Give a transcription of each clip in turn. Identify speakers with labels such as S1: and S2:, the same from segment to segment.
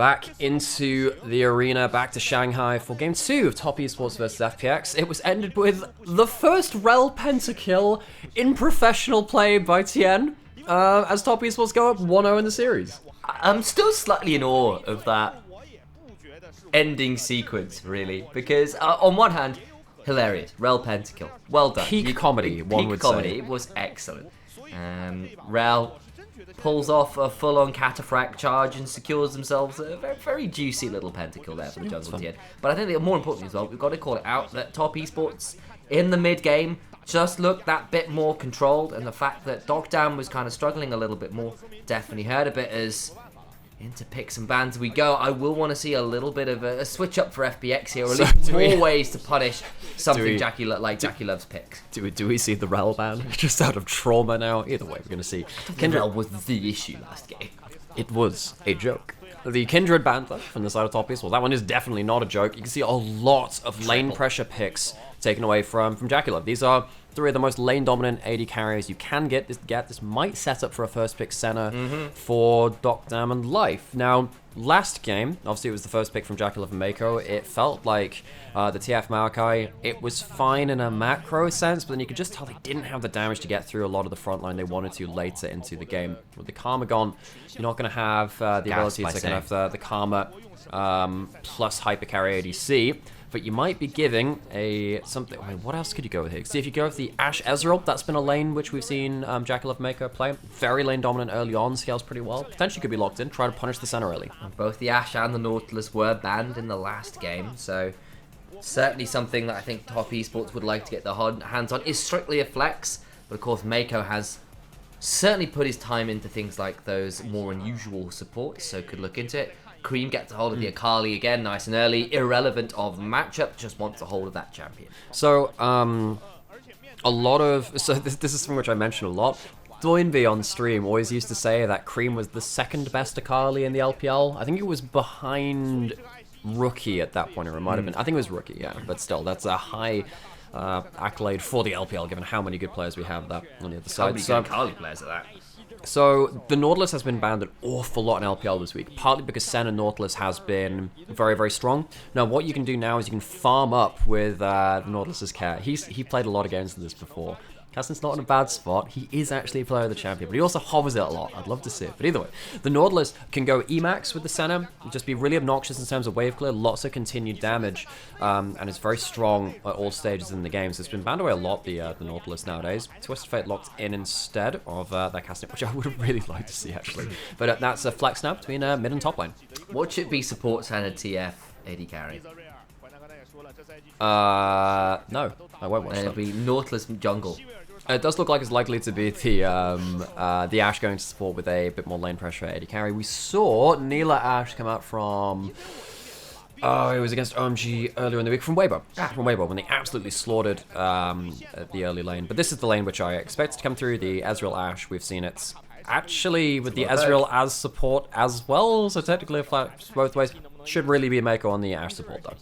S1: back into the arena, back to Shanghai for Game 2 of Top Esports versus FPX. It was ended with the first Rel pentakill in professional play by Tien, as Top Esports go up 1-0 in the series.
S2: I'm still slightly in awe of that ending sequence, really, because on one hand, hilarious, Rel pentakill, well done.
S1: Peak comedy, one would say.
S2: Peak comedy, it was excellent. Rel pulls off a full-on cataphract charge and secures themselves a very, very juicy little pentakill there for the jungle team. But I think that more importantly as well, we've got to call it out that Top Esports in the mid-game just looked that bit more controlled, and the fact that Dogdown was kind of struggling a little bit more definitely hurt a bit as into picks and bans we go. I will want to see a little bit of a switch up for FPX here, or at least more ways to punish something Jackie loves picks.
S1: Do we see the Rel ban just out of trauma now? Either way, we're going to see.
S2: Rel was the issue last game.
S1: It was a joke. The Kindred ban, though, from the side of Top Esports, that one is definitely not a joke. You can see a lot of lane pressure picks taken away from Jackie Love. These are three of the most lane-dominant AD carriers you can get. This might set up for a first-pick center for Dogdown and Life. Now, last game, obviously it was the first pick from Jackie Love and Mako. It felt like the TF Maokai, it was fine in a macro sense, but then you could just tell they didn't have the damage to get through a lot of the front line they wanted to later into the game. With the Karma gone, you're not going to have the ability to kind of the Karma plus Hypercarry ADC. But you might be giving something. I mean, what else could you go with here? See, if you go with the Ashe Ezreal, that's been a lane which we've seen Jackie Love Mako play. Very lane dominant early on, scales pretty well. Potentially could be locked in, try to punish the center early.
S2: Both the Ashe and the Nautilus were banned in the last game, so certainly something that I think Top Esports would like to get their hands on. Is strictly a flex, but of course Mako has certainly put his time into things like those more unusual supports, so could look into it. Cream gets a hold of the Akali again, nice and early, irrelevant of matchup, just wants a hold of that champion.
S1: So, this is something which I mention a lot. Doinby on stream always used to say that Cream was the second best Akali in the LPL. I think it was behind Rookie at that point, or it might have been. I think it was Rookie, yeah, but still, that's a high accolade for the LPL, given how many good players we have that on the other side.
S2: How many good Akali players at that?
S1: So, the Nautilus has been banned an awful lot in LPL this week, partly because Sen and Nautilus has been very, very strong. Now, what you can do now is you can farm up with the Nautilus's cat. He played a lot against this before. Caston's not in a bad spot. He is actually a player of the champion, but he also hovers it a lot. I'd love to see it. But either way, the Nautilus can go Emax with the Senna, just be really obnoxious in terms of wave clear, lots of continued damage, and it's very strong at all stages in the game. So it's been banned away a lot, the Nautilus nowadays. Twisted Fate locked in instead of that casting, which I would have really liked to see, actually. But that's a flex now between mid and top lane.
S2: What should be support Senna TF AD carry?
S1: No, I won't watch that.
S2: It'll be Nautilus jungle.
S1: It does look like it's likely to be the Ashe going to support with a bit more lane pressure AD carry. We saw Neela Ashe come out from... it was against OMG earlier in the week from Weibo. From Weibo, when they absolutely slaughtered the early lane. But this is the lane which I expected to come through, the Ezreal Ashe. We've seen it actually with the Ezreal as support as well, so technically if that's both ways. Should really be a Mako on the Ashe support though.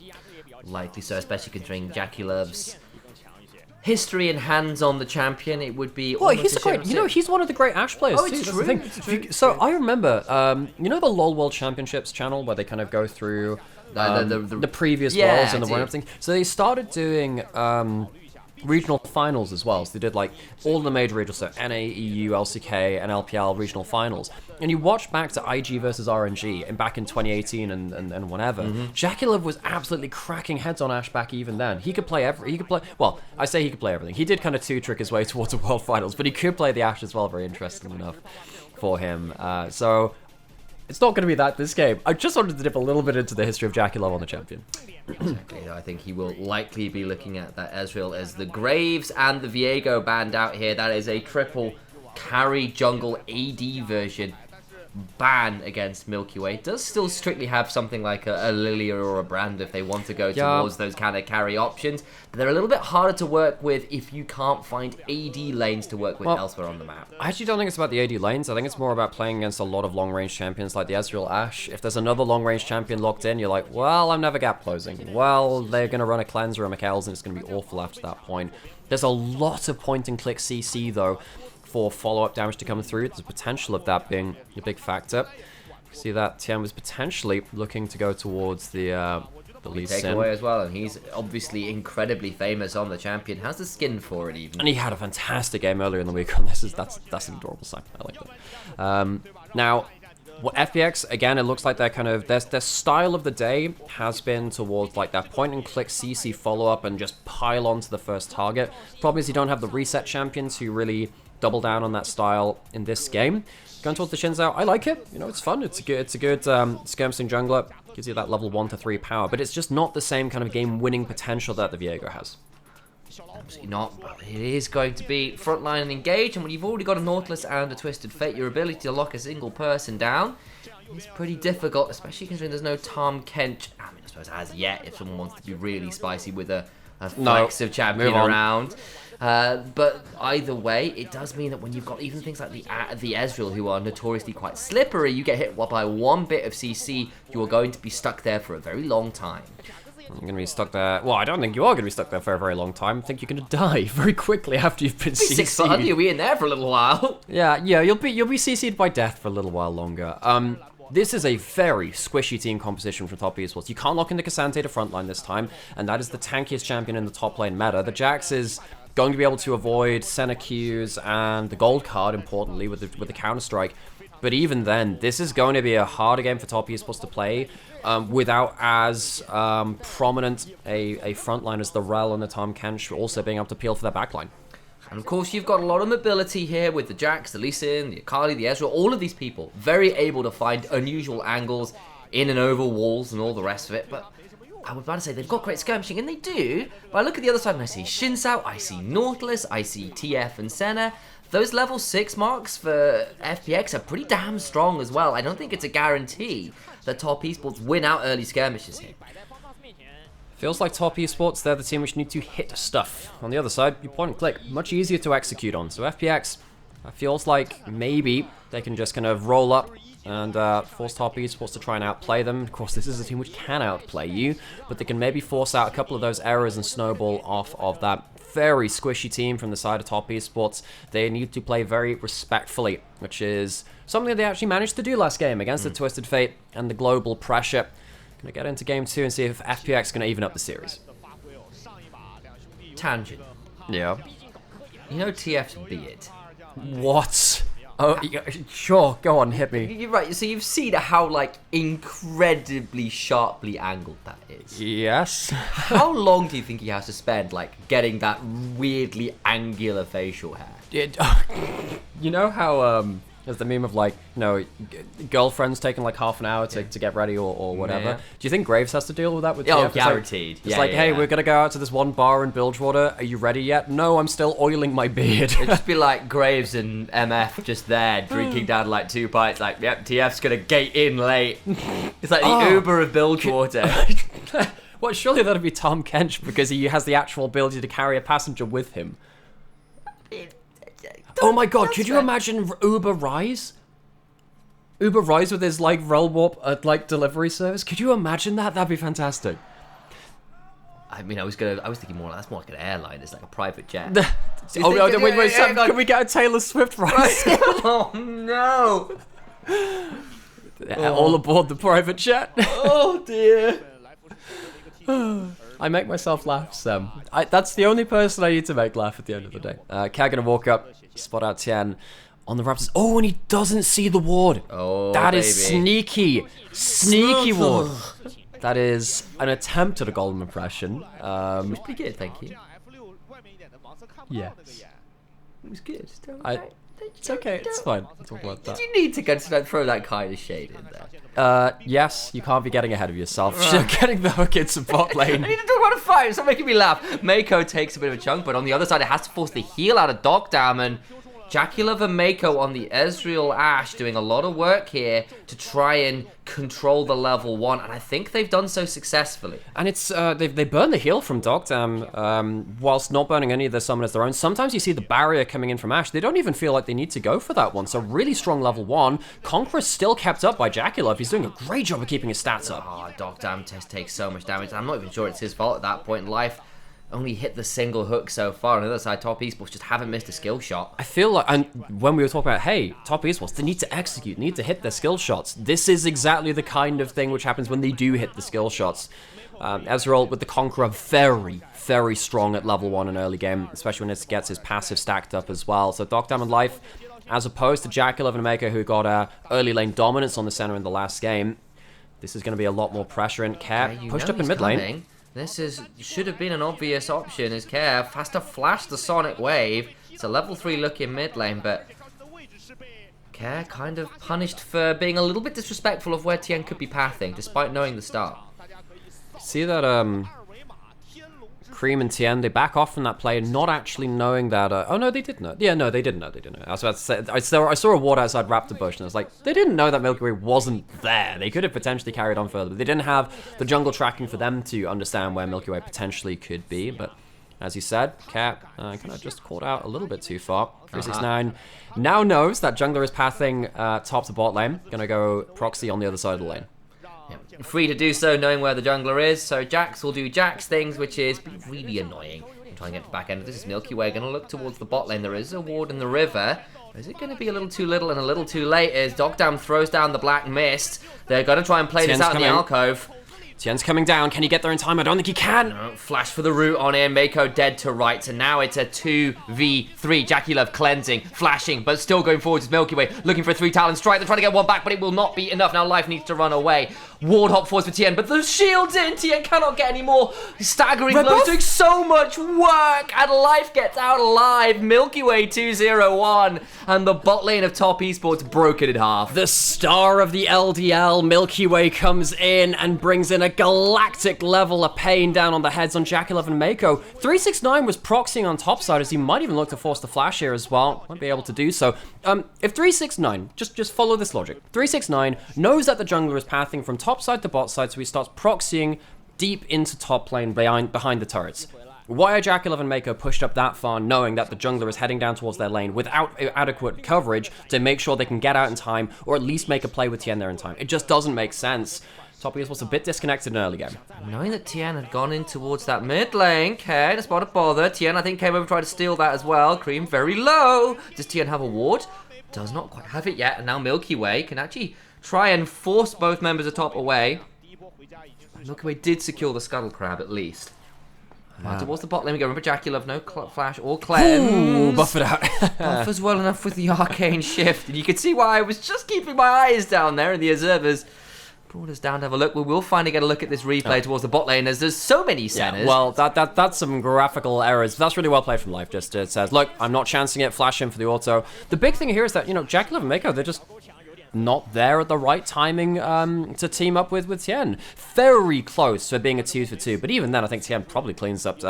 S2: Likely so, especially considering Jackie Love's history and hands on the champion. It would be.
S1: Well, he's a great. You know, he's one of the great Ashe players.
S2: Oh, it's
S1: too.
S2: true.
S1: That's the thing. So I remember, you know, the LoL World Championships channel where they kind of go through the previous worlds and the run-up thing. So they started doing regional finals as well. So they did like all the major regionals, so NA, EU, LCK, and LPL regional finals. And you watch back to IG versus RNG and back in 2018 and whenever. Jackie Love was absolutely cracking heads on Ashe back even then. He could play well, I say he could play everything. He did kind of two-trick his way towards the world finals, but he could play the Ashe as well, very interesting enough for him. So it's not going to be that this game. I just wanted to dip a little bit into the history of Jackie Love on the champion.
S2: Exactly. I think he will likely be looking at that Ezreal as the Graves and the Viego banned out here. That is a triple carry jungle AD version ban against Milky Way. It does still strictly have something like a Lilia or a Brand if they want to go towards those kind of carry options. But they're a little bit harder to work with if you can't find AD lanes to work with elsewhere on the map.
S1: I actually don't think it's about the AD lanes. I think it's more about playing against a lot of long-range champions like the Ezreal Ashe. If there's another long-range champion locked in, you're like, well, I'm never gap closing. Well, they're going to run a cleanser or McKells and it's going to be awful after that point. There's a lot of point-and-click CC, though, for follow-up damage to come through. There's a potential of that being a big factor. See that Tien was potentially looking to go towards the Lee Sin.
S2: Takeaway as well, and he's obviously incredibly famous on the champion. Has the skin for it even.
S1: And he had a fantastic game earlier in the week on this. That's an adorable sign. I like that. Now, what FPX, again, it looks like they're kind of, their style of the day has been towards like that point and click CC follow-up and just pile on to the first target. Problem is you don't have the reset champions who really double down on that style in this game. Going towards the Xin Zhao, I like it. You know, it's fun. It's a good skirmishing jungler. Gives you that level 1 to 3 power, but it's just not the same kind of game-winning potential that the Viego has.
S2: Absolutely not. But it is going to be frontline and engage, and when you've already got a Nautilus and a Twisted Fate, your ability to lock a single person down is pretty difficult, especially considering there's no Tahm Kench. I mean, I suppose as yet, if someone wants to be really spicy with a flex of champion around. But either way, it does mean that when you've got even things like the Ezreal, who are notoriously quite slippery, you get hit by one bit of CC, you are going to be stuck there for a very long time.
S1: You're going to be stuck there. Well, I don't think you are going to be stuck there for a very long time. I think you're going to die very quickly after you've been CC'd.
S2: 6 foot under, you'll be in there for a little while.
S1: Yeah, you'll be CC'd by death for a little while longer. This is a very squishy team composition from top esports. You can't lock into Cassante to frontline this time, and that is the tankiest champion in the top lane meta. The Jax is going to be able to avoid center Qs and the gold card, importantly, with the Counter-Strike. But even then, this is going to be a harder game for top esports to play without as prominent a frontline as the Rel and the Tahm Kench also being able to peel for their backline.
S2: And of course, you've got a lot of mobility here with the Jax, the Lee Sin, the Akali, the Ezreal, all of these people very able to find unusual angles in and over walls and all the rest of it. But I was about to say they've got great skirmishing, and they do. But I look at the other side and I see Xin Zhao, I see Nautilus, I see TF and Senna. Those level 6 marks for FPX are pretty damn strong as well. I don't think it's a guarantee that top esports win out early skirmishes here.
S1: Feels like top esports, they're the team which need to hit stuff. On the other side, you point and click, much easier to execute on. So FPX, feels like maybe they can just kind of roll up and force top esports to try and outplay them. Of course, this is a team which can outplay you, but they can maybe force out a couple of those errors and snowball off of that very squishy team from the side of top esports. They need to play very respectfully, which is something that they actually managed to do last game against the Twisted Fate and the global pressure. Gonna get into game 2 and see if FPX is gonna even up the series.
S2: Tangent.
S1: Yeah.
S2: You know TF's beard.
S1: What? Oh, yeah, sure, go on, hit me.
S2: You're right, so you've seen how, like, incredibly sharply angled that is.
S1: Yes.
S2: How long do you think he has to spend, like, getting that weirdly angular facial hair?
S1: You know how, there's the meme of, like, you know, girlfriends taking, like, half an hour to get ready or whatever.
S2: Yeah.
S1: Do you think Graves has to deal with that with
S2: Oh,
S1: TF?
S2: guaranteed.
S1: It's like, hey, we're gonna go out to this one bar in Bilgewater. Are you ready yet? No, I'm still oiling my beard.
S2: It'd just be like Graves and MF just there, drinking down, like, 2 pints, like, yep, TF's gonna gate in late. It's like the Uber of Bilgewater.
S1: Well, surely that'd be Tahm Kench, because he has the actual ability to carry a passenger with him. Oh my god, could you imagine Uber Rise? Uber Rise with his, like, Rel Warp, like, delivery service? Could you imagine that? That'd be fantastic.
S2: I mean, I was thinking more like, that's more like an airline, it's like a private jet.
S1: Wait, Sam, can we get a Taylor Swift Rise?
S2: Oh, no!
S1: All aboard the private jet.
S2: Oh, dear.
S1: I make myself laugh, Sam. That's the only person I need to make laugh at the end of the day. Cat gonna walk up, spot out Tien on the Raptors. Oh, and he doesn't see the ward.
S2: Oh,
S1: that
S2: baby.
S1: is sneaky. Sneaky ward. That is an attempt at a Golem impression.
S2: It was pretty good, thank you.
S1: Yes.
S2: It was good.
S1: It's okay, it's fine. Talk about that.
S2: Did you need to throw that kind of shade in there?
S1: Yes, you can't be getting ahead of yourself. Getting the hook into bot lane.
S2: I need to talk about a fight. Stop making me laugh. Mako takes a bit of a chunk, but on the other side, it has to force the heal out of Docdam, and Jackulov and Mako on the Ezreal Ashe doing a lot of work here to try and control the level 1, and I think they've done so successfully.
S1: And it's they burn the heal from Docdam whilst not burning any of their summoners their own. Sometimes you see the barrier coming in from Ashe. They don't even feel like they need to go for that one. So really strong level 1. Conqueror's still kept up by Jackulov. He's doing a great job of keeping his stats up.
S2: Oh, Docdam takes so much damage. I'm not even sure it's his fault at that point in life. only hit the single hook so far. On the other side, Top Esports just haven't missed a skill shot.
S1: I feel like, and when we were talking about, hey, Top Esports, they need to execute, need to hit their skill shots. This is exactly the kind of thing which happens when they do hit the skill shots. Ezreal with the Conqueror, very, very strong at level 1 in early game, especially when it gets his passive stacked up as well. So Doc Diamond Life, as opposed to Jack11 Nymaera, who got early lane dominance on the center in the last game, this is going to be a lot more pressure, and Care pushed up in mid lane.
S2: This should have been an obvious option, as Care has to flash the Sonic Wave. It's a level 3 look in mid lane, but Care kind of punished for being a little bit disrespectful of where Tien could be pathing, despite knowing the start.
S1: See that Cream and Tien, they back off from that play, not actually knowing that... oh, no, they did know. Yeah, no, they didn't know. They didn't know. I was about to say, I saw a ward outside Raptor Bush, and I was like, they didn't know that Milky Way wasn't there. They could have potentially carried on further, but they didn't have the jungle tracking for them to understand where Milky Way potentially could be. But as you said, Cat kind of just caught out a little bit too far. 369 now knows that jungler is pathing top to bot lane. Gonna go proxy on the other side of the lane.
S2: Yeah. Free to do so, knowing where the jungler is. So Jax will do Jax things, which is really annoying. I'm trying to get to the back end. This is Milky Way going to look towards the bot lane. There is a ward in the river. Is it going to be a little too little and a little too late as Dogdam throws down the black mist? They're going to try and play this out in the alcove.
S1: Tien's coming down. Can he get there in time? I don't think he can.
S2: No, flash for the root on in. Mako dead to right. And now it's a 2v3. Jackie Love cleansing, flashing, but still going forward is Milky Way. Looking for a 3-talon strike. They're trying to get one back, but it will not be enough. Now Life needs to run away. Ward hop forwards for Tien, but the shield's in. Tien cannot get any more. Staggering blows, doing so much work. And Life gets out alive. Milky Way 2-0-1. And the bot lane of Top Esports broken in half.
S1: The star of the LDL, Milky Way, comes in and brings in a galactic level of pain down on the heads on Jack11 Mako. 369 was proxying on top side, as he might even look to force the flash here as well. Won't be able to do so. If 369, just follow this logic. 369 knows that the jungler is pathing from top side to bot side, so he starts proxying deep into top lane behind the turrets. Why are Jack11 Mako pushed up that far, knowing that the jungler is heading down towards their lane without adequate coverage to make sure they can get out in time, or at least make a play with Tien there in time? It just doesn't make sense. Top Esports was a bit disconnected in early game.
S2: Knowing that Tien had gone in towards that mid lane, okay, the spot of bother. Tien, I think, came over and tried to steal that as well. Cream very low. Does Tien have a ward? Does not quite have it yet, and now Milky Way can actually try and force both members of top away. Milky Way did secure the Scuttle Crab at least. Towards the bot lane we go. Remember Jackie no flash or cleanse.
S1: Ooh, buff it out.
S2: Buffers well enough with the arcane shift. And you can see why I was just keeping my eyes down there, and the observers brought us down to have a look. We will finally get a look at this replay towards the bot lane, as there's so many centers.
S1: Yeah, well, that's some graphical errors. That's really well played from Life. Just it says, look, I'm not chancing it, flash in for the auto. The big thing here is that, Jack11 Mako, they're just not there at the right timing to team up with Tien. Very close to being a 2-for-2, but even then, I think Tien probably cleans up.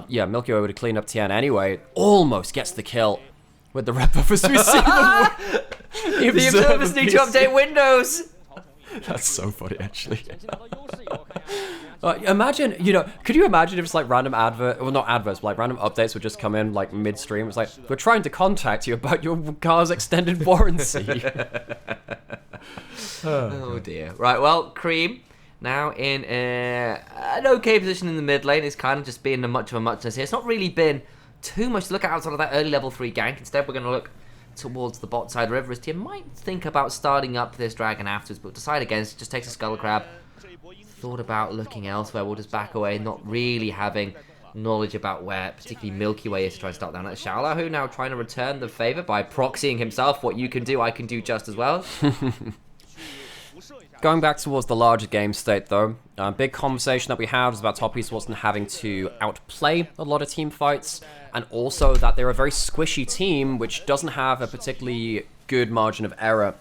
S1: Yeah, Milky Way would have cleaned up Tien anyway. Almost gets the kill with the red buffers. We see
S2: the observers need to update Windows.
S1: That's so funny, actually. Imagine, could you imagine if it's like random not adverts, but like random updates would just come in like midstream. It's like, we're trying to contact you about your car's extended warranty.
S2: Oh dear. Right, well, Cream now in an okay position in the mid lane. It's kind of just being much of a muchness here. It's not really been too much to look at outside of that early level 3 gank. Instead, we're going to look towards the bot side. River, Tien might think about starting up this dragon afterwards, but decide against. Just takes a Scuttle Crab. Thought about looking elsewhere. We'll just back away, not really having knowledge about where particularly Milky Way is to try to start down at Shaolahu, now trying to return the favor by proxying himself. What you can do, I can do just as well.
S1: Going back towards the larger game state, though, big conversation that we have is about Top Esports and having to outplay a lot of team fights, and also that they're a very squishy team which doesn't have a particularly good margin of error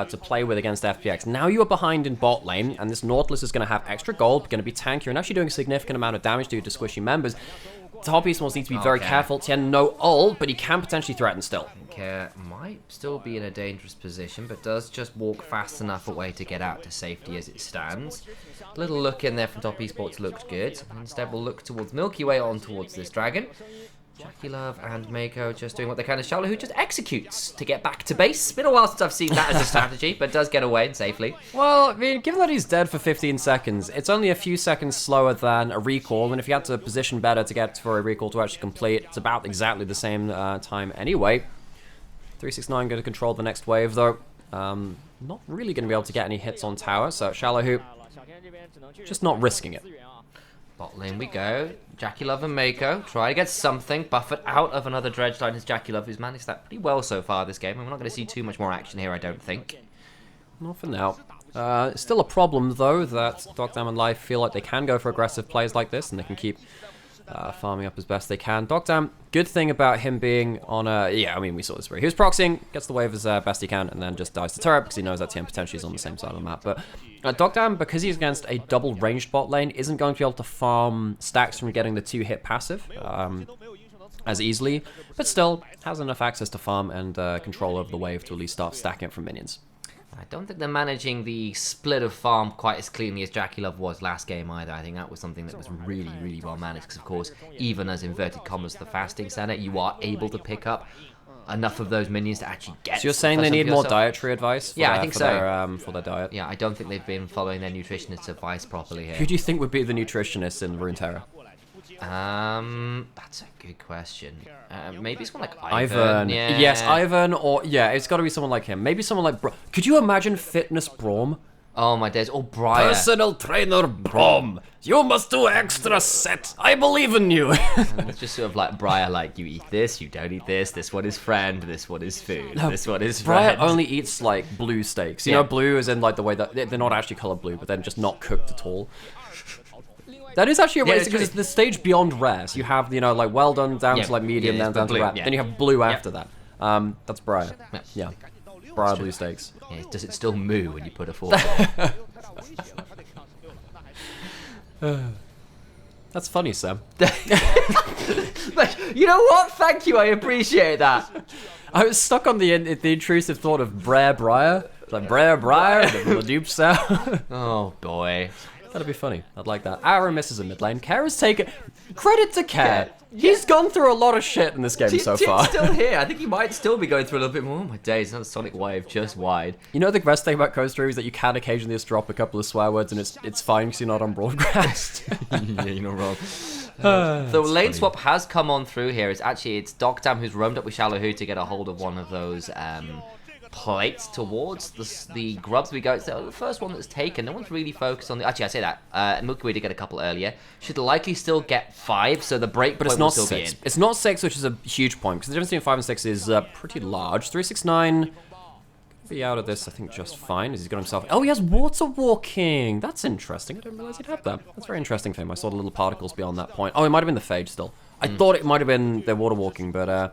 S1: to play with against FPX. Now you are behind in bot lane, and this Nautilus is going to have extra gold, going to be tankier, and actually doing a significant amount of damage to squishy members. Top Esports needs to be very careful. Tien no ult, but he can potentially threaten still.
S2: Care might still be in a dangerous position, but does just walk fast enough away to get out to safety as it stands. Little look in there from Top Esports looked good. Instead, we'll look towards Milky Way on towards this dragon. Love and Mako just doing what they can as Shallow, who just executes to get back to base. It's been a while since I've seen that as a strategy, but does get away safely.
S1: Well, I mean, given that he's dead for 15 seconds, it's only a few seconds slower than a recall, and if you had to position better to get for a recall to actually complete, it's about exactly the same time anyway. 369 going to control the next wave, though. Not really going to be able to get any hits on tower, so Shallow Hoop just not risking it.
S2: Bot lane we go. Love and Mako try to get something buffered out of another dredge line. As Love, who's managed that pretty well so far this game, and we're not going to see too much more action here, I don't think.
S1: Not for now. It's still a problem, though, that Dogdam and Life feel like they can go for aggressive plays like this, and they can keep farming up as best they can. Dogdam, good thing about him being on a... Yeah, I mean, we saw this where he was proxying, gets the wave as best he can, and then just dies to turret because he knows that TM potentially is on the same side of the map. But Dogdam, because he's against a double ranged bot lane, isn't going to be able to farm stacks from getting the 2-hit passive as easily, but still has enough access to farm and control over the wave to at least start stacking it from minions.
S2: I don't think they're managing the split of farm quite as cleanly as Love was last game either. I think that was something that was really, really well managed because, of course, even as inverted commas the fasting center, you are able to pick up enough of those minions to actually get...
S1: So you're saying they need more dietary advice for
S2: I think
S1: so. For their diet?
S2: Yeah, I don't think they've been following their nutritionist's advice properly here.
S1: Who do you think would be the nutritionist in Runeterra?
S2: That's a good question. Maybe someone like
S1: Ivan.
S2: Yeah.
S1: Yes, Ivan, or yeah, it's got to be someone like him. Maybe someone like could you imagine Fitness Braum?
S2: Oh my days! Oh, Briar.
S1: Personal trainer Braum, you must do extra set. I believe in you.
S2: And it's just sort of like Briar, like you eat this, you don't eat this. This one is friend. This one is food. No, this one is friend.
S1: Briar only eats like blue steaks. You know, blue is in like the way that they're not actually color blue, but then just not cooked at all. That is actually amazing because it's the stage beyond rare. So you have, you know, like well done down to like medium, then down to rare. Then you have blue after that. That's Briar. Yeah. Briar blue steaks.
S2: Yeah, does it still moo when you put a fork on?
S1: That's funny, Sam.
S2: You know what? Thank you, I appreciate that.
S1: I was stuck on the intrusive thought of Briar. Like Briar, the dupe sound.
S2: Oh boy.
S1: That'd be funny. I'd like that. Arrow misses in mid lane. Kara's taken... Credit to Kara. He's gone through a lot of shit in this game so far.
S2: He's still here. I think he might still be going through a little bit more. Oh my days, another Sonic Wave just wide.
S1: You know the best thing about Coaster is that you can occasionally just drop a couple of swear words and it's fine because you're not on broadcast.
S2: Yeah, you're not wrong. The lane swap has come on through here. It's Dogdam who's roamed up with Shallow Who to get a hold of one of those... plates towards the grubs we go. It's the first one that's taken. No one's really focused on the... Actually, I say that. Milky Way did get a couple earlier. Should likely still get 5, so the break point will still be in.
S1: It's not 6, which is a huge point, because the difference between 5 and 6 is pretty large. 369 be out of this, I think, just fine, as he's got himself... Oh, he has water walking! That's interesting. I didn't realize he'd have that. That's very interesting for him. I saw the little particles beyond that point. Oh, it might have been the Phage still. I thought it might have been their water walking, but... a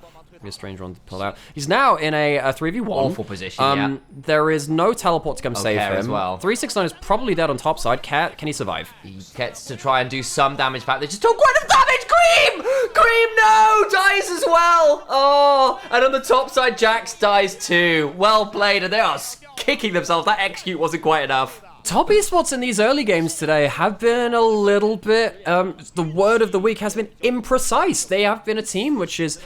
S1: strange one to pull out. He's now in a 3v1.
S2: Awful position,
S1: There is no teleport to come save him.
S2: As well.
S1: 369 is probably dead on top side. Cat, can he survive?
S2: He gets to try and do some damage back. They just took quite a damage! Cream! Cream, no! Dies as well! Oh! And on the top side, Jax dies too. Well played, and they are kicking themselves. That execute wasn't quite enough.
S1: Top esports in these early games today have been a little bit... the word of the week has been imprecise. They have been a team which is...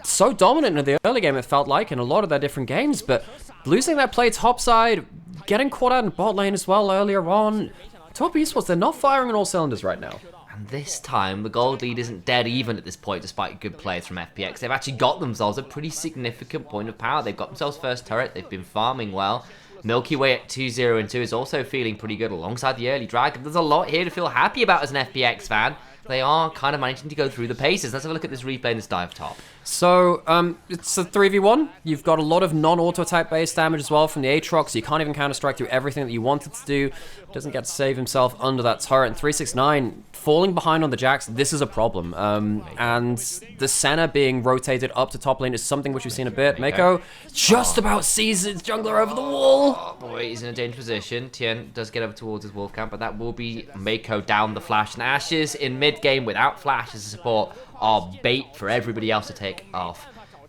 S1: so dominant in the early game, it felt like, in a lot of their different games, but losing that play topside, getting caught out in bot lane as well earlier on. Top esports, they're not firing on all cylinders right now.
S2: And this time, the gold lead isn't dead even at this point, despite good plays from FPX. They've actually got themselves a pretty significant point of power. They've got themselves first turret, they've been farming well. Milky Way at 2-0 and 2 is also feeling pretty good alongside the early drag. There's a lot here to feel happy about as an FPX fan. They are kind of managing to go through the paces. Let's have a look at this replay and this dive top.
S1: So, it's a 3v1. You've got a lot of non-auto attack based damage as well from the Aatrox, so you can't even counter-strike through everything that you wanted to do. Doesn't get to save himself under that turret. And 369 falling behind on the Jax, this is a problem. And the Senna being rotated up to top lane is something which we've seen a bit. Mako just about sees his jungler over the wall.
S2: Oh boy, he's in a dangerous position. Tien does get over towards his wolf camp, but that will be Mako down the flash. And Ashes in mid-game without flash as a support are bait for everybody else to take off.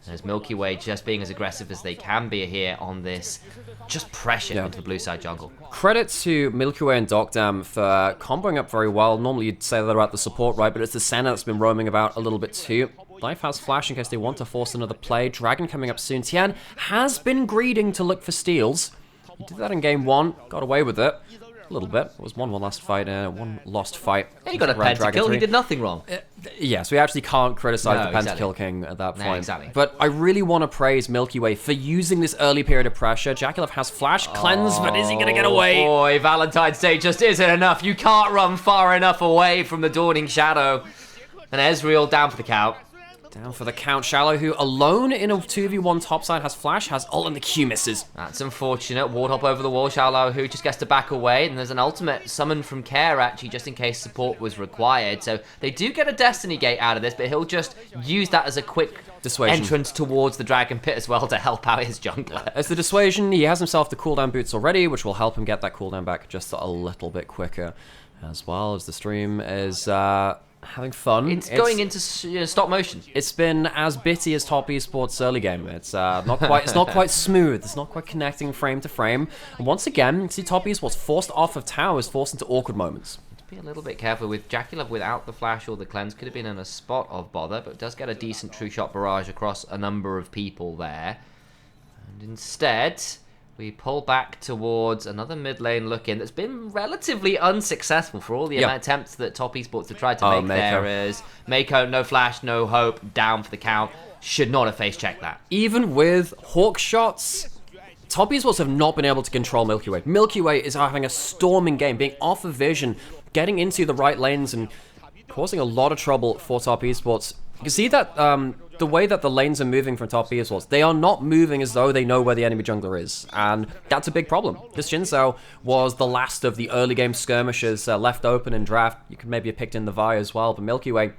S2: As Milky Way just being as aggressive as they can be here on this, just pressure into the blue side jungle.
S1: Credit to Milky Way and Dogdam for comboing up very well. Normally you'd say that about the support, right? But it's the Senna that's been roaming about a little bit too. Life has flash in case they want to force another play. Dragon coming up soon. Tian has been greeding to look for steals. He did that in game 1, got away with it. A little bit. It was one lost fight. One lost fight.
S2: And he got a pentakill. He did nothing wrong.
S1: Yes, we actually can't criticize the pentakill king at that point.
S2: No, exactly.
S1: But I really want to praise Milky Way for using this early period of pressure. Jakulov has flash, cleanse, but is he going to get away?
S2: Boy, Valentine's Day just isn't enough. You can't run far enough away from the Dawning Shadow. And Ezreal down for the count.
S1: Down for the count. Shallow, who alone in a 2v1 topside has flash, has ult, and the Q misses.
S2: That's unfortunate. Ward hop over the wall. Shallow, who just gets to back away. And there's an ultimate summon from Care, actually, just in case support was required. So they do get a Destiny Gate out of this, but he'll just use that as a quick
S1: dissuasion
S2: entrance towards the Dragon Pit as well to help out his jungler.
S1: As the dissuasion, he has himself the cooldown boots already, which will help him get that cooldown back just a little bit quicker. As well as the stream is... having fun.
S2: It's going into stop motion.
S1: It's been as bitty as Top Esports early game. It's not quite. It's not quite smooth. It's not quite connecting frame to frame. And once again, you see Top Esports forced off of towers, forced into awkward moments.
S2: Be a little bit careful with Jakulov without the flash or the cleanse. Could have been in a spot of bother, but does get a decent true shot barrage across a number of people there. And instead, we pull back towards another mid lane look in that's been relatively unsuccessful for all the attempts that Top Esports have tried to make there. Is Mako, no flash, no hope, down for the count. Should not have face checked that.
S1: Even with Hawk shots, Top Esports have not been able to control Milky Way. Milky Way is having a storming game, being off of vision, getting into the right lanes and causing a lot of trouble for Top Esports. You can see that the way that the lanes are moving from Top Esports, they are not moving as though they know where the enemy jungler is, and that's a big problem. This Xin Zhao was the last of the early game skirmishes left open in draft. You could maybe have picked in the Vi as well, but Milky Way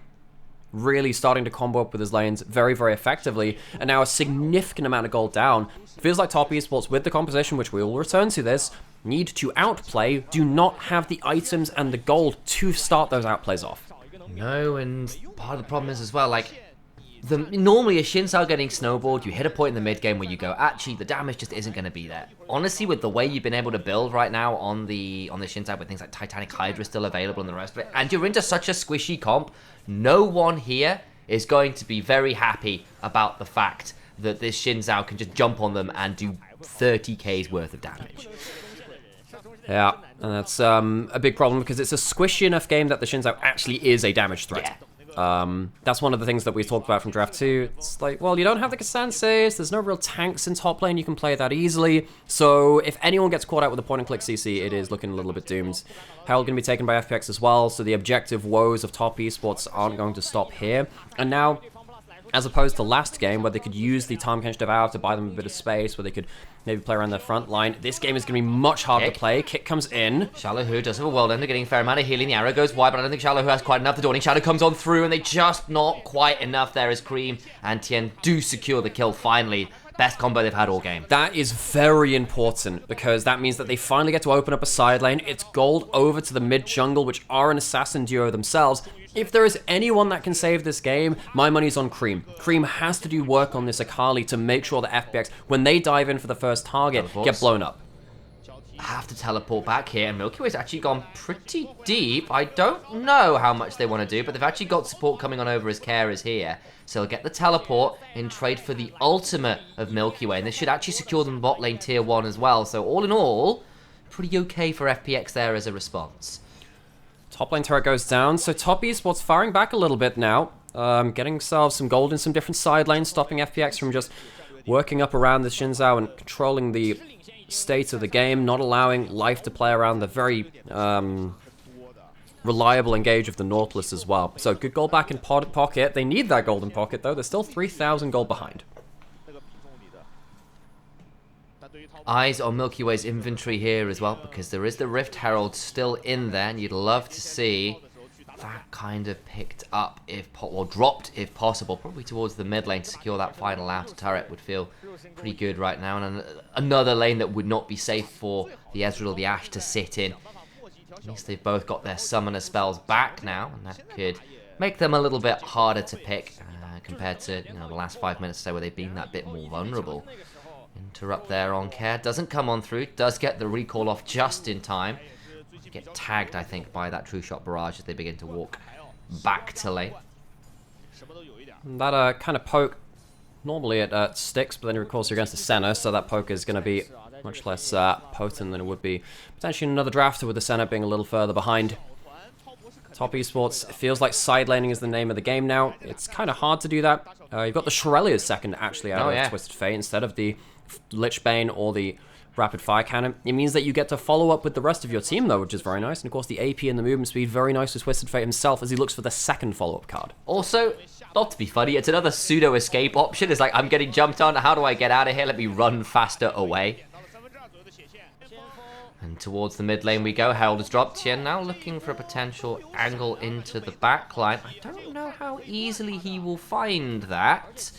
S1: really starting to combo up with his lanes very, very effectively, and now a significant amount of gold down. Feels like Top Esports, with the composition, which we will return to this, need to outplay, do not have the items and the gold to start those outplays off.
S2: No, and part of the problem is as well, like, normally a Xin Zhao getting snowballed, you hit a point in the mid game where you go, actually, the damage just isn't going to be there. Honestly, with the way you've been able to build right now on the Xin Zhao, with things like Titanic Hydra still available and the rest of it, and you're into such a squishy comp, no one here is going to be very happy about the fact that this Xin Zhao can just jump on them and do 30k's worth of damage.
S1: Yeah, and that's a big problem because it's a squishy enough game that the Xin Zhao actually is a damage threat. Yeah. That's one of the things that we talked about from Draft 2. It's like, well, you don't have the Kasanses, there's no real tanks in top lane, you can play that easily. So if anyone gets caught out with a point-and-click CC, it is looking a little bit doomed. Herald going to be taken by FPX as well, so the objective woes of Top Esports aren't going to stop here. And now, as opposed to last game, where they could use the Tahm Kench Devour to buy them a bit of space, where they could maybe play around their front line, this game is going to be much harder to play. Kick comes in.
S2: Shallow, who does have a world ender, getting a fair amount of healing. The arrow goes wide, but I don't think Shallow, who has quite enough. The Dawning Shadow comes on through, and they just not quite enough there as Cream and Tien do secure the kill finally. Best combo they've had all game.
S1: That is very important, because that means that they finally get to open up a side lane. It's gold over to the mid jungle, which are an assassin duo themselves. If there is anyone that can save this game, my money's on Cream. Cream has to do work on this Akali to make sure that FPX, when they dive in for the first target, get blown up.
S2: I have to teleport back here, and Milky Way's actually gone pretty deep. I don't know how much they want to do, but they've actually got support coming on over as Carers here. So they'll get the teleport in trade for the ultimate of Milky Way, and this should actually secure them bot lane tier 1 as well. So all in all, pretty okay for FPX there as a response.
S1: Top lane turret goes down, so Top Esports firing back a little bit now. Getting themselves some gold in some different side lanes, stopping FPX from just working up around the Xin Zhao and controlling the state of the game, not allowing life to play around the very reliable engage of the Nautilus as well. So good gold back in pocket. They need that golden pocket though. They're still 3,000 gold behind.
S2: Eyes on Milky Way's inventory here as well, because there is the Rift Herald still in there, and you'd love to see that kind of picked up, or dropped if possible, probably towards the mid lane to secure that final outer turret would feel pretty good right now, and another lane that would not be safe for the Ezreal, the Ashe to sit in. At least they've both got their summoner spells back now, and that could make them a little bit harder to pick. compared to the last 5 minutes or so where they've been that bit more vulnerable. Interrupt there on Care, doesn't come on through, does get the recall off just in time. Get tagged, I think, by that true shot barrage as they begin to walk back to lane.
S1: That kind of poke, normally it sticks, but then of course you're against the center, so that poke is going to be much less potent than it would be potentially in another drafter, with the center being a little further behind. Top Esports, it feels like side laning is the name of the game now. It's kind of hard to do that. You've got the Shurelya's second actually out of Twisted Fate instead of the Lich Bane or the Rapid Fire Cannon. It means that you get to follow up with the rest of your team though, which is very nice. And of course the AP and the movement speed, very nice with Twisted Fate himself as he looks for the second follow-up card.
S2: Also, not to be funny, it's another pseudo escape option. It's like, I'm getting jumped on, how do I get out of here? Let me run faster away. And towards the mid lane we go. Herald has dropped here, now looking for a potential angle into the back line. I don't know how easily he will find that.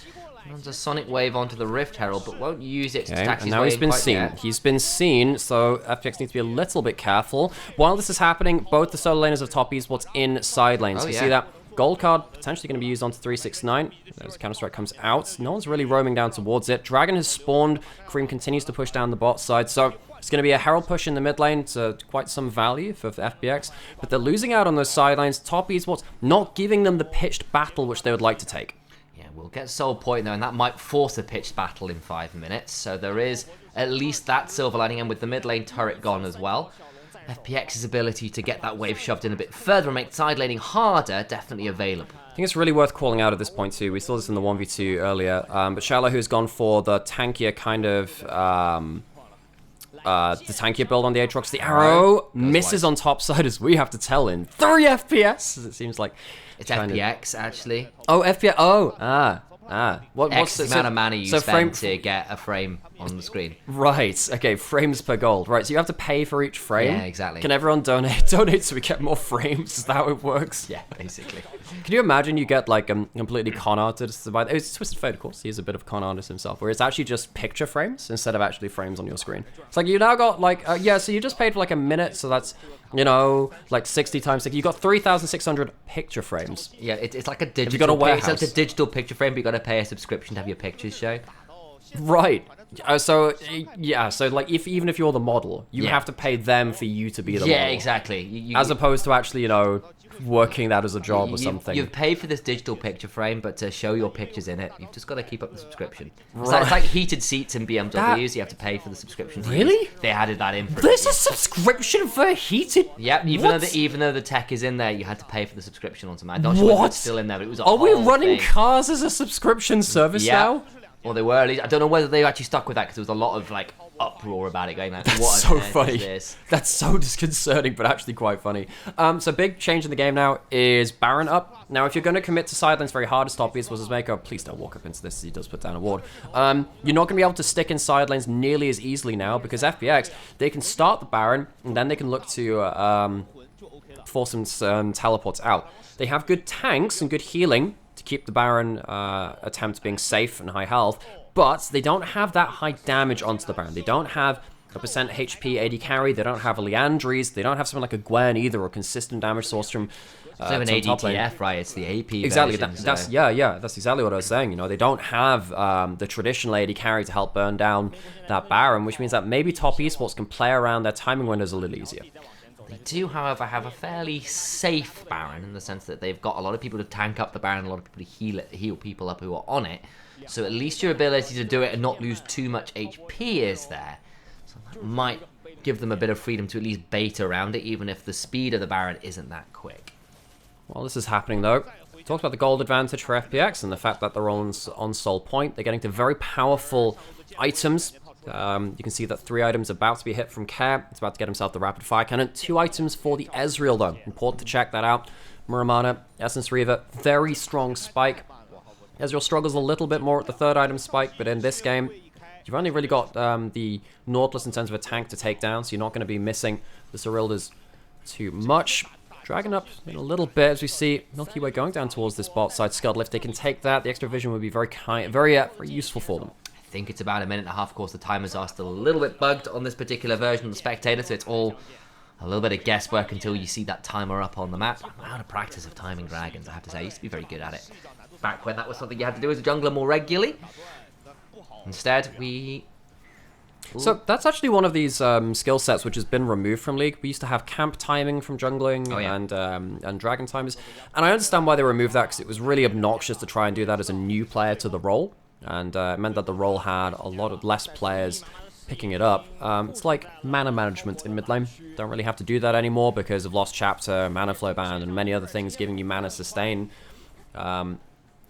S2: Runs a Sonic Wave onto the Rift Herald, but won't use it to tax his way in.
S1: Now he's been seen.
S2: Yet.
S1: He's been seen, so FPX needs to be a little bit careful. While this is happening, both the solo laners of Top Esports in side lanes. You see that gold card potentially going to be used onto 369. As Counter-Strike comes out, no one's really roaming down towards it. Dragon has spawned. Cream continues to push down the bot side, so it's going to be a Herald push in the mid lane to quite some value for FPX, but they're losing out on those sidelines. Top Esports not giving them the pitched battle which they would like to take.
S2: Yeah, we'll get Soul Point though, and that might force a pitched battle in 5 minutes, so there is at least that silver lining, and with the mid lane turret gone as well, FPX's ability to get that wave shoved in a bit further and make side laning harder definitely available.
S1: I think it's really worth calling out at this point too. We saw this in the 1v2 earlier, but Shallow, who's gone for the tankier kind of the tankier build on the Aatrox. The arrow misses on top side as we have to tell in 3 FPS, as it seems like.
S2: It's FPX, actually.
S1: Oh, FPX. Oh,
S2: What's the amount of mana you spend to get a frame on the screen?
S1: Right, okay, frames per gold. Right, so you have to pay for each frame?
S2: Yeah, exactly.
S1: Can everyone donate? Donate so we get more frames? Is that how it works?
S2: Yeah, basically.
S1: Can you imagine you get like a completely con artist? It's Twisted Fate, of course. He's a bit of a con artist himself, where it's actually just picture frames instead of actually frames on your screen. It's like you now got like, so you just paid for like a minute, so that's, like 60 times 60. You got 3,600 picture frames.
S2: Yeah, it's like a digital.
S1: You got a warehouse.
S2: It's like a digital picture frame, but you got to pay a subscription to have your pictures shown.
S1: Right. So like even if you're the model, you have to pay them for you to be the model.
S2: Yeah, exactly.
S1: As opposed to actually, working that as a job or something.
S2: You've paid for this digital picture frame, but to show your pictures in it, you've just got to keep up the subscription. Right. It's like heated seats in BMWs. You have to pay for the subscription.
S1: Really?
S2: They added that in.
S1: There's a subscription for heated.
S2: Yep. Even though the tech is in there, you had to pay for the subscription on demand. I'm not sure if it's still in there, but it was.
S1: Are we running cars as a subscription service now?
S2: Well, they were at least. I don't know whether they actually stuck with that because there was a lot of like uproar about it going like,
S1: That's
S2: what
S1: so funny.
S2: is this?
S1: That's so disconcerting, but actually quite funny. So big change in the game now is Baron up. Now, if you're going to commit to sidelines very hard as Top Esports maker, please don't walk up into this as he does put down a ward. You're not going to be able to stick in sidelines nearly as easily now because FPX, they can start the Baron and then they can look to force some teleports out. They have good tanks and good healing to keep the Baron attempt being safe and high health, but they don't have that high damage onto the Baron. They don't have a % HP AD carry, they don't have a Liandry's, they don't have something like a Gwen either, or consistent damage source from
S2: it's an ADTF, right? It's the AP
S1: exactly,
S2: version,
S1: that's exactly what I was saying. They don't have the traditional AD carry to help burn down that Baron, which means that maybe Top Esports can play around their timing windows a little easier.
S2: They do, however, have a fairly safe Baron in the sense that they've got a lot of people to tank up the Baron, a lot of people to heal people up who are on it. So at least your ability to do it and not lose too much HP is there. So that might give them a bit of freedom to at least bait around it, even if the speed of the Baron isn't that quick.
S1: While this is happening, though, we talked about the gold advantage for FPX and the fact that they're on Soul Point. They're getting to very powerful items. You can see that 3 items are about to be hit from Care. It's about to get himself the Rapid Fire Cannon. 2 items for the Ezreal, though. Important to check that out. Muramana, Essence Reaver, very strong spike. Ezreal struggles a little bit more at the 3rd item spike, but in this game, you've only really got the Nautilus in terms of a tank to take down, so you're not going to be missing the Serylda's too much. Dragging up in a little bit as we see Milky Way going down towards this bot side Scuttle. If they can take that, the extra vision would be very useful for them.
S2: I think it's about a minute and a half. Of course, the timers are still a little bit bugged on this particular version of the Spectator, so it's all a little bit of guesswork until you see that timer up on the map. I'm out of practice of timing dragons, I have to say. I used to be very good at it. back when that was something you had to do as a jungler more regularly. Instead, we...
S1: So that's actually one of these skill sets which has been removed from League. We used to have camp timing from jungling and dragon timers. And I understand why they removed that, because it was really obnoxious to try and do that as a new player to the role. And it meant that the role had a lot of less players picking it up. It's like mana management in mid lane. Don't really have to do that anymore because of Lost Chapter, Mana Flow Band, and many other things giving you mana sustain.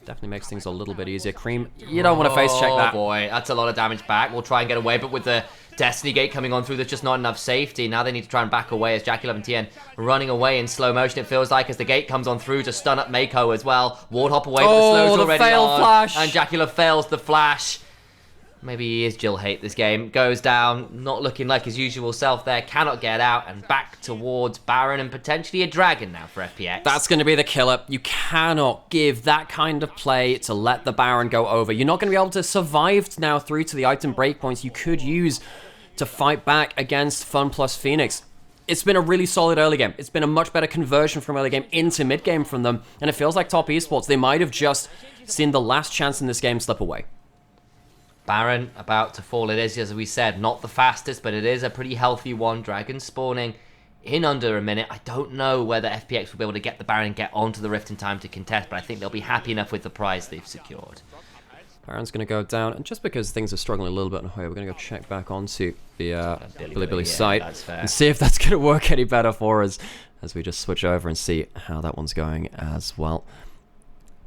S1: Definitely makes things a little bit easier. Cream, you don't want to face check that.
S2: Oh boy, that's a lot of damage back. We'll try and get away, but with the Destiny Gate coming on through, there's just not enough safety. Now they need to try and back away as JackeyLove and TN running away in slow motion, it feels like, as the gate comes on through to stun up Mako as well. Wardhop away, but the slow's already on.
S1: Flash.
S2: And JackeyLove fails the flash. Maybe he is Jill hate this game. Goes down, not looking like his usual self there. Cannot get out, and back towards Baron and potentially a dragon now for FPX.
S1: That's going to be the killer. You cannot give that kind of play to let the Baron go over. You're not going to be able to survive now through to the item breakpoints you could use to fight back against Fun plus Phoenix. It's been a really solid early game. It's been a much better conversion from early game into mid game from them, and it feels like Top Esports, they might have just seen the last chance in this game slip away.
S2: Baron about to fall. It is, as we said, not the fastest, but it is a pretty healthy one. Dragon spawning in under a minute. I don't know whether FPX will be able to get the Baron and get onto the Rift in time to contest, but I think they'll be happy enough with the prize they've secured.
S1: Baron's going to go down, and just because things are struggling a little bit in Hoya, we're going to go check back onto the Bilibili site and see if that's going to work any better for us as we just switch over and see how that one's going as well.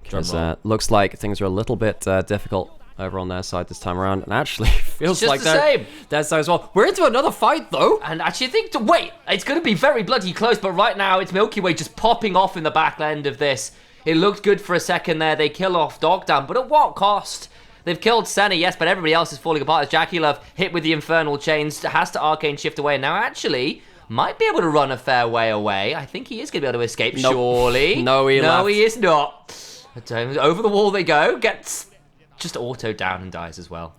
S1: Because looks like things are a little bit difficult over on their side this time around, and actually feels like their side as well. We're into another fight though,
S2: and actually I think wait, it's going to be very bloody close, but right now it's Milky Way just popping off in the back end of this. It looked good for a second there. They kill off Dogdown, but at what cost? They've killed Senna, yes, but everybody else is falling apart as JackeyLove hit with the Infernal Chains, has to Arcane Shift away, and now actually might be able to run a fair way away. I think he is going to be able to escape, surely.
S1: No, he
S2: is not. Over the wall they go, gets just auto down and dies as well.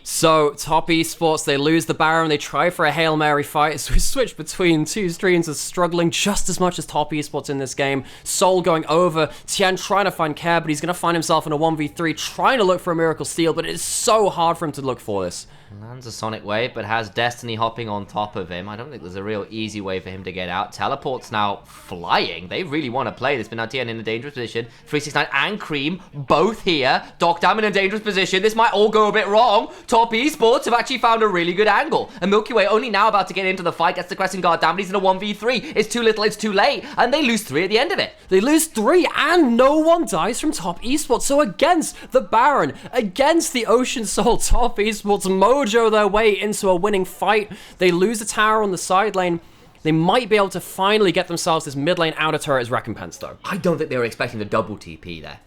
S1: So, Top Esports, they lose the Baron, they try for a Hail Mary fight, so we switch between two streams as struggling just as much as Top Esports in this game. Soul going over, Tian trying to find Care, but he's going to find himself in a 1v3, trying to look for a Miracle Steal, but it is so hard for him to look for this.
S2: Lands a Sonic Wave, but has Destiny hopping on top of him. I don't think there's a real easy way for him to get out. Teleport's now flying. They really want to play this, but now Tian in a dangerous position. 369 and Cream, both here. Dogdam in a dangerous position. This might all go a bit wrong. Top Esports have actually found a really good angle. And Milky Way only now about to get into the fight, gets the Crescent Guard down, but he's in a 1v3. It's too little, it's too late, and they lose 3 at the end of it.
S1: They lose 3, and no one dies from Top Esports. So against the Baron, against the Ocean Soul, Top Esports mojo their way into a winning fight. They lose the tower on the side lane. They might be able to finally get themselves this mid lane outer turret as recompense, though.
S2: I don't think they were expecting the double TP there.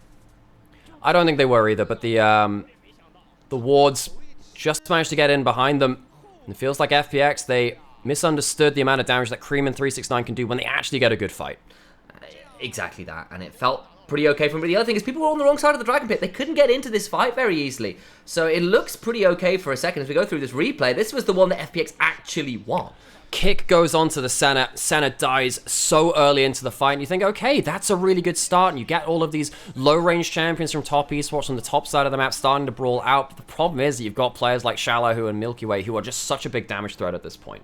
S1: I don't think they were either, but the wards just managed to get in behind them. And it feels like FPX, they misunderstood the amount of damage that Cream and 369 can do when they actually get a good fight.
S2: Exactly that, and it felt pretty okay for him. But the other thing is people were on the wrong side of the Dragon Pit. They couldn't get into this fight very easily. So it looks pretty okay for a second as we go through this replay. This was the one that FPX actually won.
S1: Kick goes on to the Senna. Senna dies so early into the fight, and you think, okay, that's a really good start, and you get all of these low-range champions from Top Esports on the top side of the map starting to brawl out. But the problem is that you've got players like Shallow and Milky Way who are just such a big damage threat at this point.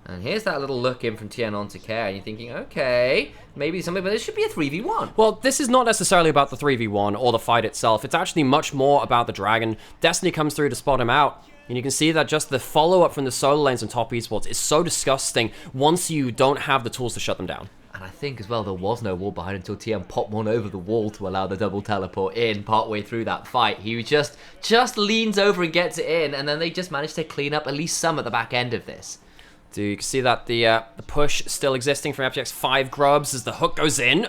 S2: And here's that little look in from Tien onto Care, and you're thinking, okay, maybe something, but this should be a 3v1.
S1: Well, this is not necessarily about the 3v1 or the fight itself. It's actually much more about the Dragon. Destiny comes through to spot him out, and you can see that just the follow-up from the solo lanes on Top Esports is so disgusting once you don't have the tools to shut them down.
S2: And I think as well there was no wall behind until TM popped one over the wall to allow the double teleport in partway through that fight. He just leans over and gets it in, and then they just managed to clean up at least some at the back end of this.
S1: You can see that the push still existing from FPX. 5 grubs as the hook goes in.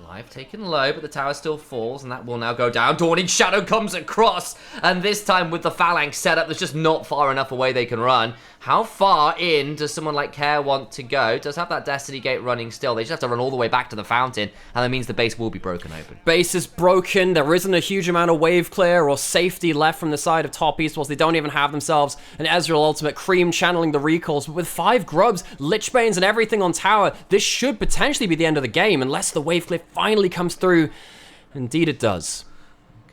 S2: Live taken low, but the tower still falls, and that will now go down. Dawning Shadow comes across, and this time with the Phalanx setup, there's just not far enough away they can run. How far in does someone like Care want to go? Does have that Destiny Gate running still. They just have to run all the way back to the fountain, and that means the base will be broken open.
S1: Base is broken. There isn't a huge amount of wave clear or safety left from the side of Top Esports. They don't even have themselves an Ezreal ultimate. Cream channeling the recalls, but with 5 grubs, Lichbanes, and everything on tower, this should potentially be the end of the game unless the wave clear finally comes through. Indeed it does.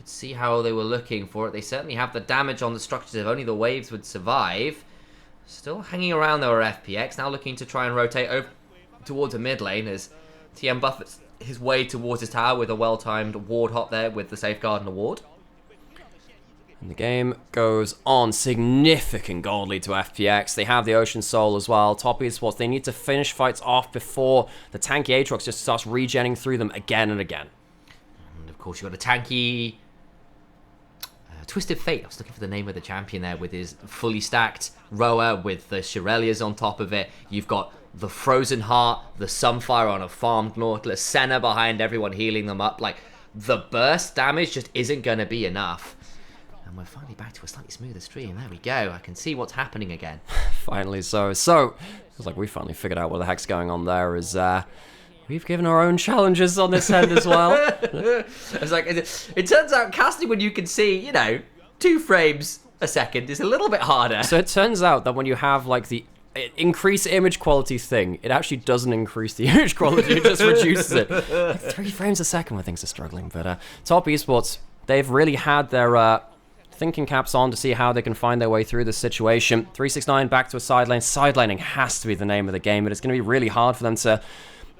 S2: could see how they were looking for it. They certainly have the damage on the structures if only the waves would survive. Still hanging around though are FPX, now looking to try and rotate over towards a mid lane as TM buffets his way towards his tower with a well-timed ward hop there with the safeguard and the ward.
S1: And the game goes on. Significant gold lead to FPX. They have the Ocean Soul as well. Top esports, they need to finish fights off before the tanky Aatrox just starts regenning through them again and again.
S2: And of course, you've got a tanky Twisted Fate. I was looking for the name of the champion there with his fully stacked Roa with the Shirelias on top of it. You've got the Frozen Heart, the Sunfire on a farmed Nautilus, Senna behind everyone healing them up. Like, the burst damage just isn't going to be enough. And we're finally back to a slightly smoother stream. There we go. I can see what's happening again.
S1: Finally so. So, it's like we finally figured out what the heck's going on there is, we've given our own challenges on this end as well.
S2: It's like, it turns out casting when you can see, you know, 2 frames a second is a little bit harder.
S1: So it turns out that when you have, like, the increase image quality thing, it actually doesn't increase the image quality, it just reduces it. Like 3 frames a second when things are struggling. But Top Esports, they've really had their thinking caps on to see how they can find their way through this situation. 369 back to a side lane. Side laning has to be the name of the game, but it's going to be really hard for them to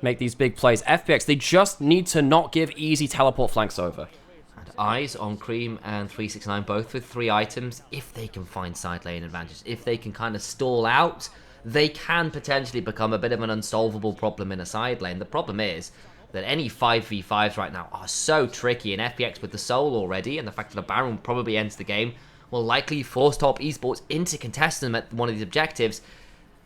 S1: make these big plays. FPX, they just need to not give easy teleport flanks over.
S2: And eyes on Cream and 369, both with 3 items. If they can find side lane advantage, if they can kind of stall out, they can potentially become a bit of an unsolvable problem in a side lane. The problem is that any 5v5s right now are so tricky, and FPX with the Soul already, and the fact that a Baron probably ends the game, will likely force Top Esports into contesting them at one of these objectives,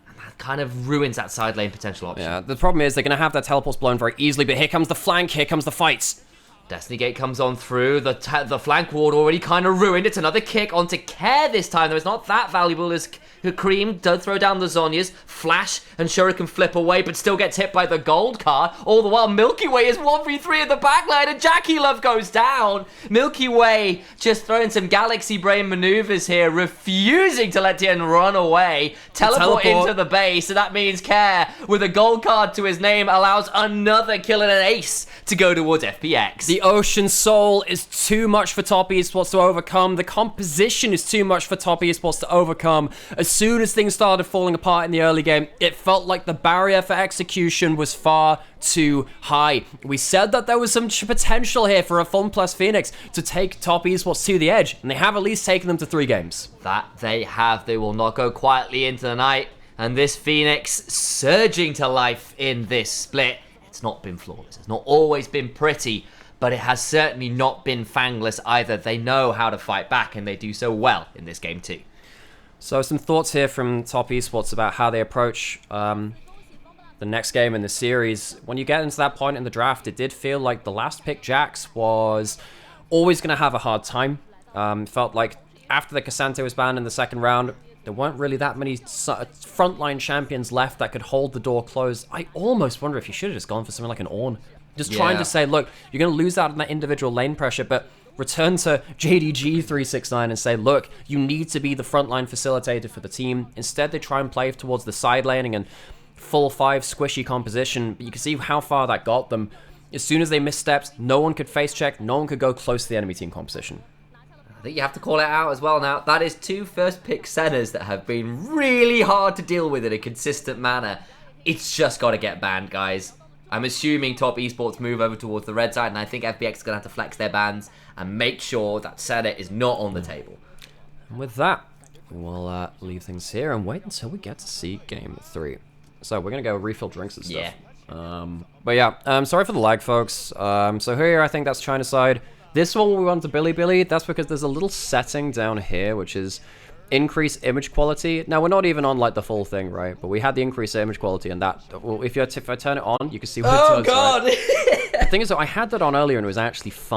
S2: and that kind of ruins that side lane potential option.
S1: Yeah, the problem is they're going to have their teleports blown very easily, but here comes the flank, here comes the fights.
S2: Destiny Gate comes on through, the flank ward already kind of ruined. It's another kick onto Care this time, though it's not that valuable as Cream does throw down the Zhonya's, Flash and Shuriken flip away, but still gets hit by the gold card. All the while, Milky Way is 1v3 in the backline, and Jackie Love goes down. Milky Way just throwing some galaxy brain maneuvers here, refusing to let Tien run away, teleport into the base, and that means Care, with a gold card to his name, allows another kill and an ace to go towards FPX.
S1: The Ocean Soul is too much for Top Esports to overcome. The composition is too much for Top Esports to overcome. As soon as things started falling apart in the early game, it felt like the barrier for execution was far too high. We said that there was some potential here for a FunPlus Phoenix to take Top Esports to the edge, and they have at least taken them to 3 games.
S2: That they have. They will not go quietly into the night, and this Phoenix surging to life in this split. It's not been flawless. It's not always been pretty, but it has certainly not been fangless either. They know how to fight back, and they do so well in this game too.
S1: So some thoughts here from Top Esports about how they approach the next game in the series. When you get into that point in the draft, it did feel like the last pick, Jax, was always going to have a hard time. Felt like after the Cassante was banned in the second round, there weren't really that many frontline champions left that could hold the door closed. I almost wonder if you should have just gone for something like an Ornn. Just trying to say, look, you're going to lose out on that individual lane pressure, but return to JDG 369 and say, look, you need to be the frontline facilitator for the team. Instead, they try and play towards the side laning and full 5 squishy composition, but you can see how far that got them. As soon as they misstepped, no one could face check, no one could go close to the enemy team composition.
S2: I think you have to call it out as well now. That is 2 first pick centers that have been really hard to deal with in a consistent manner. It's just got to get banned, guys. I'm assuming Top Esports move over towards the red side, and I think FPX is going to have to flex their bans and make sure that center is not on the table.
S1: And with that, we will leave things here and wait until we get to see game 3. So we're going to go refill drinks and stuff.
S2: Yeah.
S1: But yeah, sorry for the lag, folks. So here, I think that's China side. This one we want to Billy. That's because there's a little setting down here, which is increase image quality. Now, we're not even on like the full thing, right? But we had the increase image quality, and that, well, if I turn it on, you can see what it does.
S2: Oh, God!
S1: Right? The thing is, though, I had that on earlier, and it was actually fine.